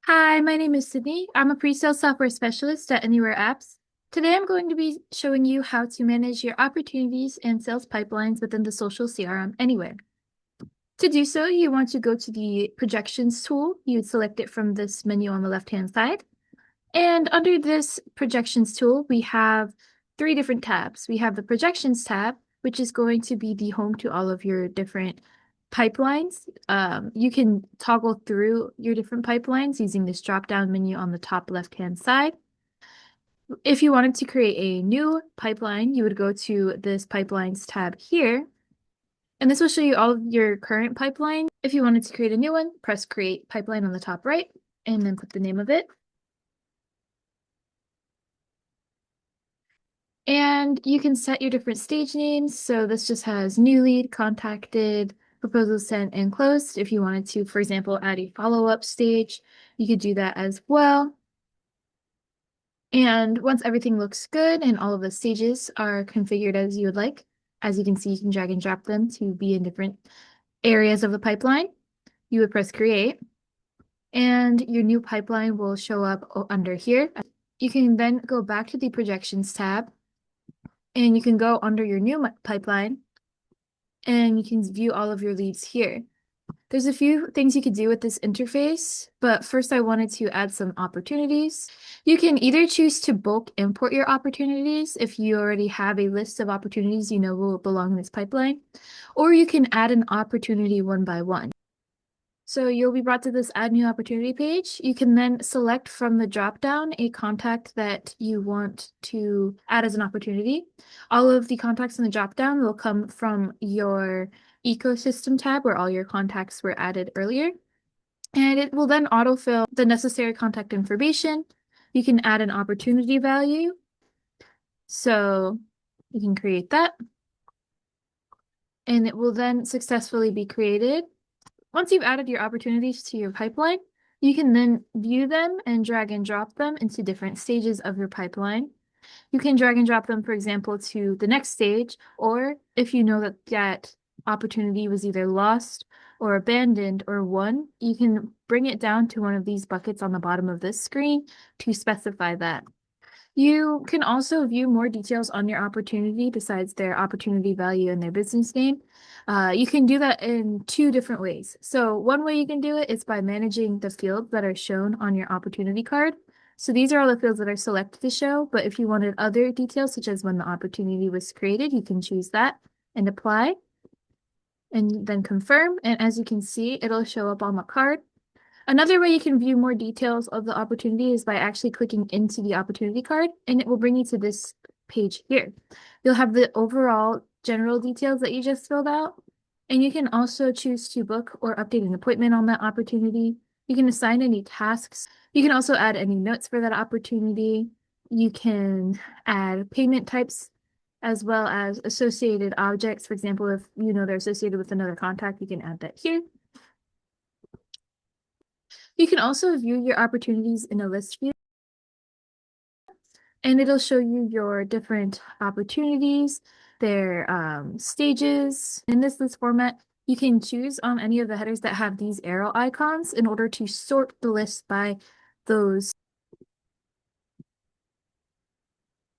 Hi, my name is Sydney. I'm a pre-sales software specialist at AnyWare Apps. Today I'm going to be showing you how to manage your opportunities and sales pipelines within the social CRM AnyWare. To do so, you want to go to the projections tool. You would select it from this menu on the left-hand side. And under this projections tool, we have three different tabs. We have the projections tab, which is going to be the home to all of your different pipelines. You can toggle through your different pipelines using this drop-down menu on the top left-hand side. If you wanted to create a new pipeline, you would go to this pipelines tab here, and this will show you all of your current pipeline. If you wanted to create a new one, press create pipeline on the top right, and then put the name of it. And you can set your different stage names. So this just has new lead, contacted, proposal sent, and closed. If you wanted to, for example, add a follow-up stage, you could do that as well. And once everything looks good and all of the stages are configured as you would like, as you can see, you can drag and drop them to be in different areas of the pipeline. You would press create, and your new pipeline will show up under here. You can then go back to the projections tab, and you can go under your new pipeline, and you can view all of your leads here. There's a few things you could do with this interface, but first I wanted to add some opportunities. You can either choose to bulk import your opportunities if you already have a list of opportunities you know will belong in this pipeline, or you can add an opportunity one by one. So you'll be brought to this Add New Opportunity page. You can then select from the drop-down a contact that you want to add as an opportunity. All of the contacts in the drop-down will come from your ecosystem tab where all your contacts were added earlier. And it will then autofill the necessary contact information. You can add an opportunity value. So you can create that. And it will then successfully be created. Once you've added your opportunities to your pipeline, you can then view them and drag and drop them into different stages of your pipeline. You can drag and drop them, for example, to the next stage, or if you know that that opportunity was either lost or abandoned or won, you can bring it down to one of these buckets on the bottom of this screen to specify that. You can also view more details on your opportunity besides their opportunity value and their business name. You can do that in two different ways. So one way you can do it is by managing the fields that are shown on your opportunity card. So these are all the fields that are selected to show, but if you wanted other details, such as when the opportunity was created, you can choose that and apply and then confirm. And as you can see, it'll show up on the card. Another way you can view more details of the opportunity is by actually clicking into the opportunity card, and it will bring you to this page here. You'll have the overall general details that you just filled out, and you can also choose to book or update an appointment on that opportunity. You can assign any tasks. You can also add any notes for that opportunity. You can add payment types as well as associated objects. For example, if you know they're associated with another contact, you can add that here. You can also view your opportunities in a list view, and it'll show you your different opportunities, their stages. In this list format, you can choose on any of the headers that have these arrow icons in order to sort the list by those.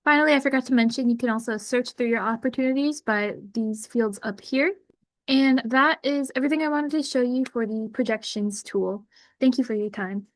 Finally, I forgot to mention, you can also search through your opportunities by these fields up here. And that is everything I wanted to show you for the projections tool. Thank you for your time.